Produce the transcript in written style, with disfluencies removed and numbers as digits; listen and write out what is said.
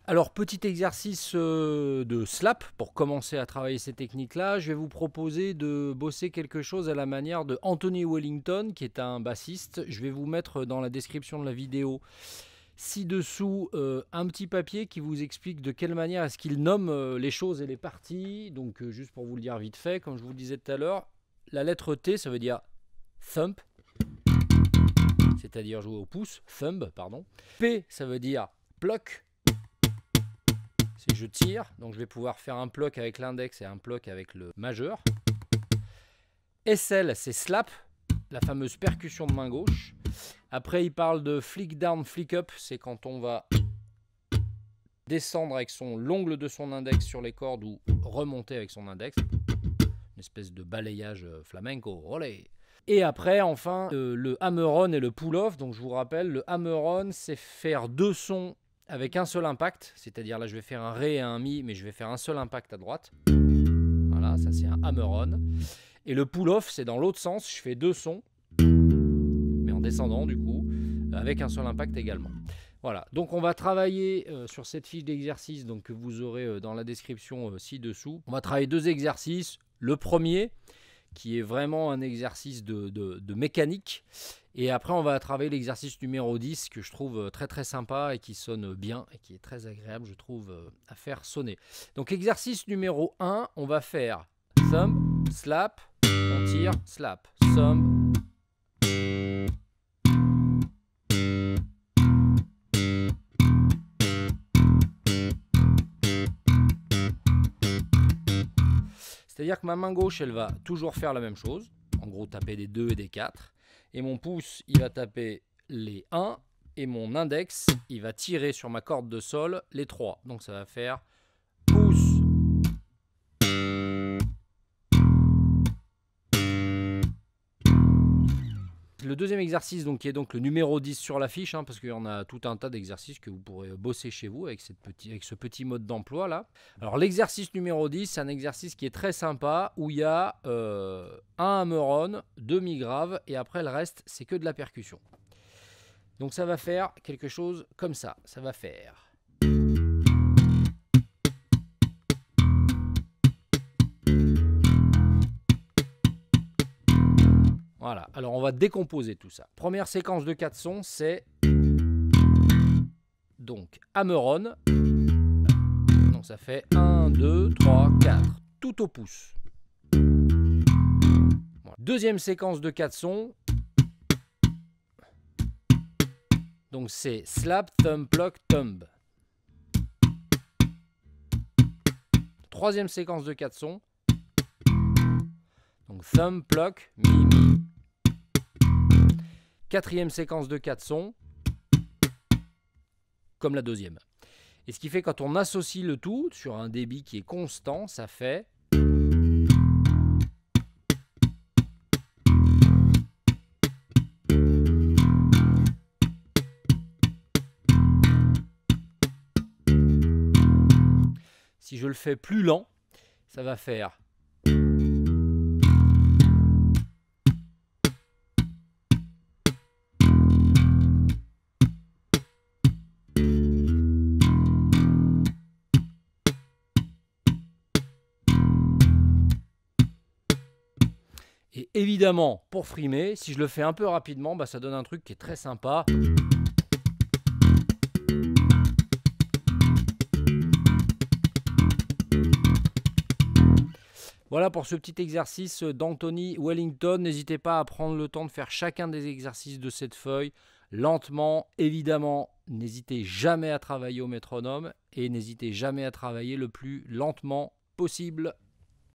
Alors, petit exercice de slap pour commencer à travailler ces techniques-là. Je vais vous proposer de bosser quelque chose à la manière de Anthony Wellington, qui est un bassiste. Je vais vous mettre dans la description de la vidéo ci-dessous un petit papier qui vous explique de quelle manière est-ce qu'il nomme les choses et les parties. Donc, juste pour vous le dire vite fait, comme je vous le disais tout à l'heure, la lettre T, ça veut dire thump, c'est-à-dire jouer au pouce, thumb, pardon. P, ça veut dire pluck, c'est je tire, donc je vais pouvoir faire un pluck avec l'index et un pluck avec le majeur. SL, c'est slap, la fameuse percussion de main gauche. Après, il parle de flick down, flick up, c'est quand on va descendre avec l'ongle de son index sur les cordes ou remonter avec son index. Une espèce de balayage flamenco, olé. Et après, enfin, le hammer-on et le pull-off. Donc, je vous rappelle, le hammer-on, c'est faire deux sons avec un seul impact. C'est-à-dire, là, je vais faire un ré et un mi, mais je vais faire un seul impact à droite. Voilà, ça, c'est un hammer-on. Et le pull-off, c'est dans l'autre sens. Je fais deux sons, mais en descendant, du coup, avec un seul impact également. Voilà, donc on va travailler sur cette fiche d'exercice donc, que vous aurez dans la description ci-dessous. On va travailler deux exercices. Le premier, qui est vraiment un exercice de mécanique. Et après, on va travailler l'exercice numéro 10, que je trouve très très sympa et qui sonne bien et qui est très agréable, je trouve, à faire sonner. Donc, exercice numéro 1, on va faire thumb, slap, on tire, slap, thumb. C'est-à-dire que ma main gauche, elle va toujours faire la même chose. En gros, taper des 2 et des 4. Et mon pouce, il va taper les 1. Et mon index, il va tirer sur ma corde de sol les 3. Donc ça va faire pouce. Le deuxième exercice, donc, qui est donc le numéro 10 sur la fiche, parce qu'il y en a tout un tas d'exercices que vous pourrez bosser chez vous avec ce petit mode d'emploi là. Alors l'exercice numéro 10, c'est un exercice qui est très sympa où il y a un hammer-on, deux mi-graves et après le reste c'est que de la percussion. Donc ça va faire quelque chose comme ça. Ça va faire... Voilà, alors on va décomposer tout ça. Première séquence de 4 sons, c'est donc hammer-on. Donc ça fait 1, 2, 3, 4, tout au pouce. Voilà. Deuxième séquence de 4 sons. Donc c'est slap, thumb, pluck, thumb. Troisième séquence de 4 sons. Donc thumb, pluck, mi, mi. Quatrième séquence de 4 sons, comme la deuxième. Et ce qui fait quand on associe le tout sur un débit qui est constant, ça fait... Si je le fais plus lent, ça va faire... Et évidemment, pour frimer, si je le fais un peu rapidement, ça donne un truc qui est très sympa. Voilà pour ce petit exercice d'Anthony Wellington. N'hésitez pas à prendre le temps de faire chacun des exercices de cette feuille lentement. Évidemment, n'hésitez jamais à travailler au métronome et n'hésitez jamais à travailler le plus lentement possible.